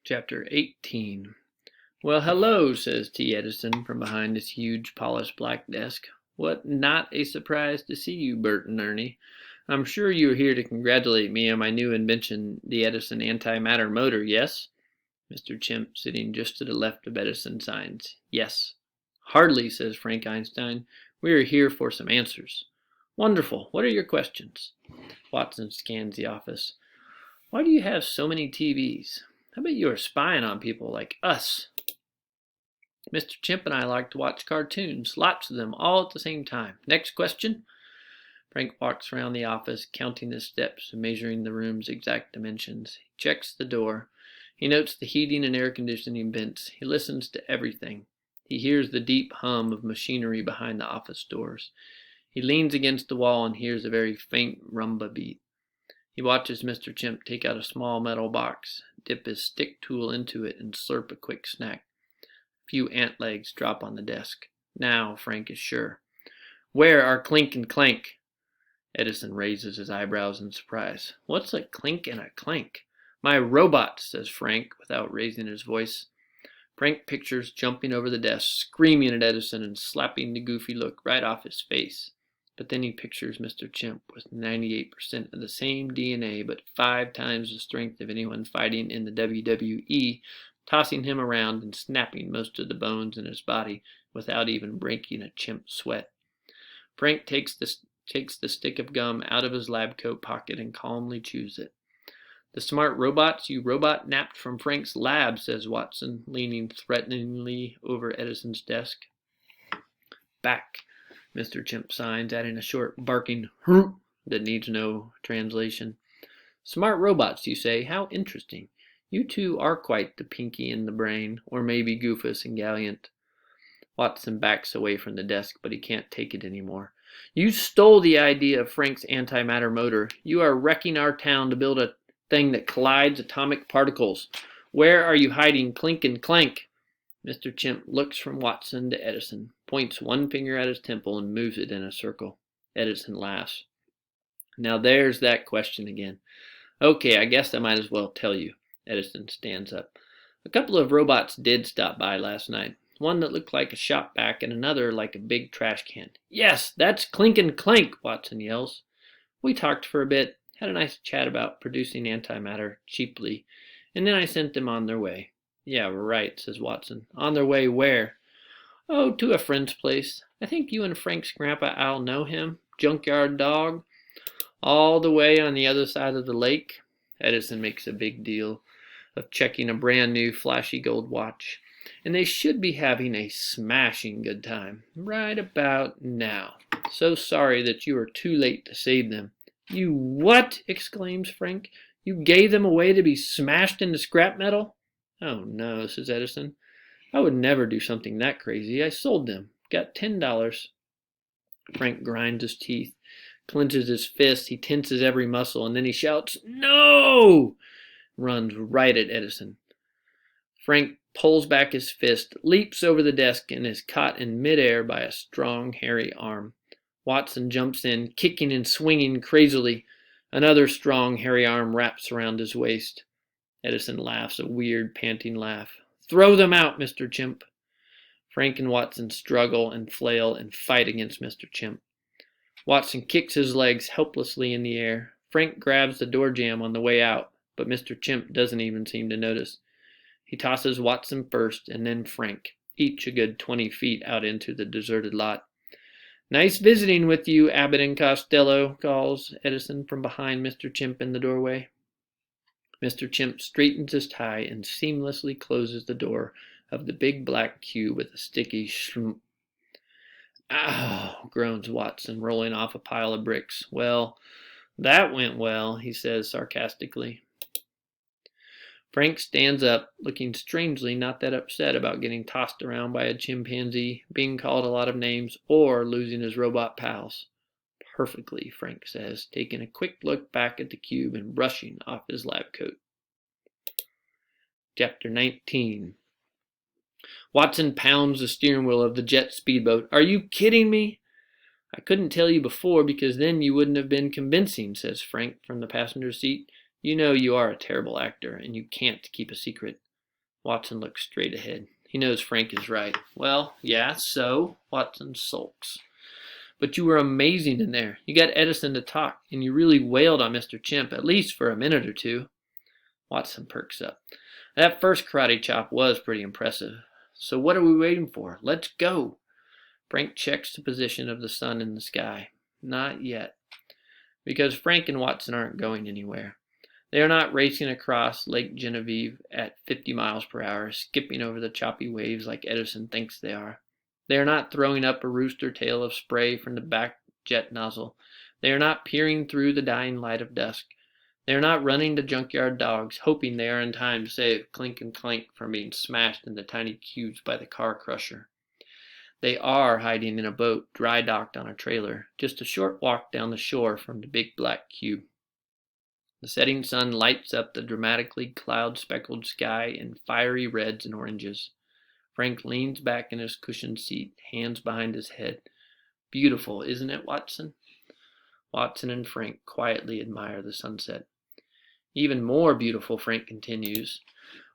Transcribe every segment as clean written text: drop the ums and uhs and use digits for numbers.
Chapter 18. Well, hello, says T. Edison from behind his huge polished black desk. What not a surprise to see you, Bert and Ernie. I'm sure you are here to congratulate me on my new invention, the Edison antimatter motor, yes? Mr. Chimp, sitting just to the left of Edison, signs. Yes. Hardly, says Frank Einstein. We are here for some answers. Wonderful. What are your questions? Watson scans the office. Why do you have so many TVs? I bet you are spying on people like us. Mr. Chimp and I like to watch cartoons, lots of them, all at the same time. Next question. Frank walks around the office, counting his steps and measuring the room's exact dimensions. He checks the door. He notes the heating and air conditioning vents. He listens to everything. He hears the deep hum of machinery behind the office doors. He leans against the wall and hears a very faint rumba beat. He watches Mr. Chimp take out a small metal box, dip his stick tool into it, and slurp a quick snack. A few ant legs drop on the desk. Now Frank is sure. Where are Clink and Clank? Edison raises his eyebrows in surprise. What's a clink and a clank? My robot, says Frank, without raising his voice. Frank pictures jumping over the desk, screaming at Edison and slapping the goofy look right off his face. But then he pictures Mr. Chimp with 98% of the same DNA but 5 times the strength of anyone fighting in the WWE, tossing him around and snapping most of the bones in his body without even breaking a chimp sweat. Frank takes the stick of gum out of his lab coat pocket and calmly chews it. The smart robots you robot napped from Frank's lab, says Watson, leaning threateningly over Edison's desk. Back, Mr. Chimp signs, adding a short barking "Hroop" that needs no translation. Smart robots, you say? How interesting. You two are quite the Pinky in the Brain, or maybe Goofus and Gallant. Watson backs away from the desk, but he can't take it anymore. You stole the idea of Frank's antimatter motor. You are wrecking our town to build a thing that collides atomic particles. Where are you hiding Clink and Clank? Mr. Chimp looks from Watson to Edison, points one finger at his temple, and moves it in a circle. Edison laughs. Now there's that question again. Okay, I guess I might as well tell you. Edison stands up. A couple of robots did stop by last night. One that looked like a shop vac and another like a big trash can. Yes, that's Clink and Clank, Watson yells. We talked for a bit, had a nice chat about producing antimatter cheaply, and then I sent them on their way. Yeah, right, says Watson. On their way where? Oh, to a friend's place. I think you and Frank's grandpa Al know him. Junkyard Dog. All the way on the other side of the lake. Edison makes a big deal of checking a brand new flashy gold watch. And they should be having a smashing good time. Right about now. So sorry that you are too late to save them. You what? Exclaims Frank. You gave them away to be smashed into scrap metal? Oh no, says Edison. I would never do something that crazy. I sold them. Got $10. Frank grinds his teeth, clenches his fist, he tenses every muscle, and then he shouts, No! Runs right at Edison. Frank pulls back his fist, leaps over the desk, and is caught in midair by a strong, hairy arm. Watson jumps in, kicking and swinging crazily. Another strong, hairy arm wraps around his waist. Edison laughs, a weird, panting laugh. Throw them out, Mr. Chimp. Frank and Watson struggle and flail and fight against Mr. Chimp. Watson kicks his legs helplessly in the air. Frank grabs the door jamb on the way out, but Mr. Chimp doesn't even seem to notice. He tosses Watson first and then Frank, each a good 20 feet out into the deserted lot. Nice visiting with you, Abbott and Costello, calls Edison from behind Mr. Chimp in the doorway. Mr. Chimp straightens his tie and seamlessly closes the door of the big black cube with a sticky shroom. Ow, groans Watson, rolling off a pile of bricks. Well, that went well, he says sarcastically. Frank stands up, looking strangely not that upset about getting tossed around by a chimpanzee, being called a lot of names, or losing his robot pals. Perfectly, Frank says, taking a quick look back at the cube and brushing off his lab coat. Chapter 19. Watson pounds the steering wheel of the jet speedboat. Are you kidding me? I couldn't tell you before because then you wouldn't have been convincing, says Frank from the passenger seat. You know you are a terrible actor and you can't keep a secret. Watson looks straight ahead. He knows Frank is right. Well, yeah, so? Watson sulks. But you were amazing in there. You got Edison to talk, and you really wailed on Mr. Chimp, at least for a minute or two. Watson perks up. That first karate chop was pretty impressive. So what are we waiting for? Let's go. Frank checks the position of the sun in the sky. Not yet. Because Frank and Watson aren't going anywhere. They are not racing across Lake Genevieve at 50 miles per hour, skipping over the choppy waves like Edison thinks they are. They are not throwing up a rooster tail of spray from the back jet nozzle. They are not peering through the dying light of dusk. They are not running to junkyard dogs, hoping they are in time to save Clink and Clank from being smashed into tiny cubes by the car crusher. They are hiding in a boat dry docked on a trailer, just a short walk down the shore from the big black cube. The setting sun lights up the dramatically cloud-speckled sky in fiery reds and oranges. Frank leans back in his cushioned seat, hands behind his head. Beautiful, isn't it, Watson? Watson and Frank quietly admire the sunset. Even more beautiful, Frank continues,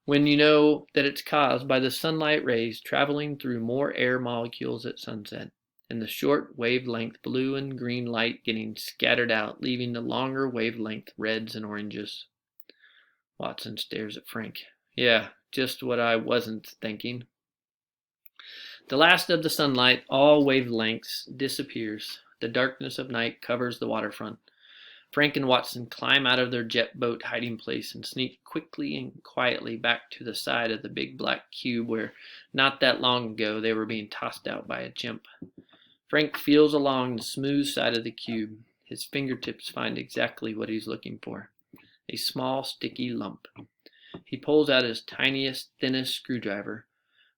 when you know that it's caused by the sunlight rays traveling through more air molecules at sunset, and the short wavelength blue and green light getting scattered out, leaving the longer wavelength reds and oranges. Watson stares at Frank. Yeah, just what I wasn't thinking. The last of the sunlight, all wavelengths, disappears. The darkness of night covers the waterfront. Frank and Watson climb out of their jet boat hiding place and sneak quickly and quietly back to the side of the big black cube where not that long ago they were being tossed out by a chimp. Frank feels along the smooth side of the cube. His fingertips find exactly what he's looking for. A small, sticky lump. He pulls out his tiniest, thinnest screwdriver,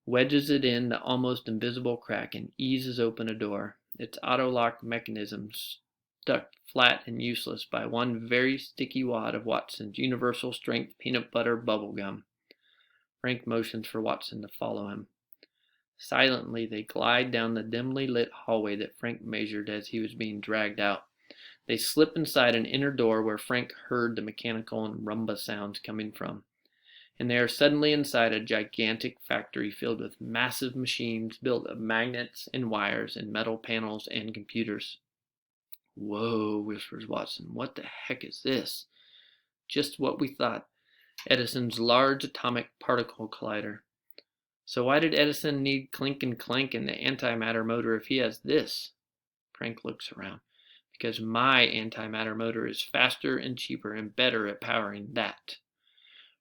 wedges it in the almost invisible crack, and eases open a door. Its auto-lock mechanism stuck flat and useless by one very sticky wad of Watson's universal-strength peanut butter bubble gum. Frank motions for Watson to follow him. Silently, they glide down the dimly lit hallway that Frank measured as he was being dragged out. They slip inside an inner door where Frank heard the mechanical and rumba sounds coming from. And they are suddenly inside a gigantic factory filled with massive machines built of magnets and wires and metal panels and computers. Whoa, whispers Watson. What the heck is this? Just what we thought. Edison's large atomic particle collider. So why did Edison need Clink and Clank in the antimatter motor if he has this? Frank looks around. Because my antimatter motor is faster and cheaper and better at powering that.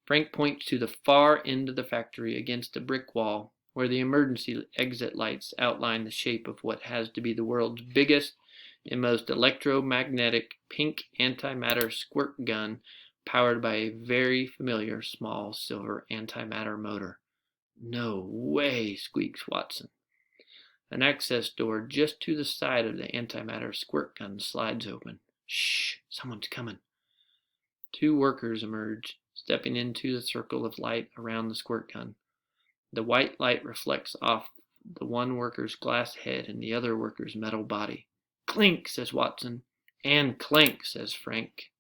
Frank points to the far end of the factory against a brick wall where the emergency exit lights outline the shape of what has to be the world's biggest and most electromagnetic pink antimatter squirt gun powered by a very familiar small silver antimatter motor. No way, squeaks Watson. An access door just to the side of the antimatter squirt gun slides open. Shh, someone's coming. Two workers emerge, stepping into the circle of light around the squirt gun. The white light reflects off the one worker's glass head and the other worker's metal body. Clink, says Watson. And clank, says Frank.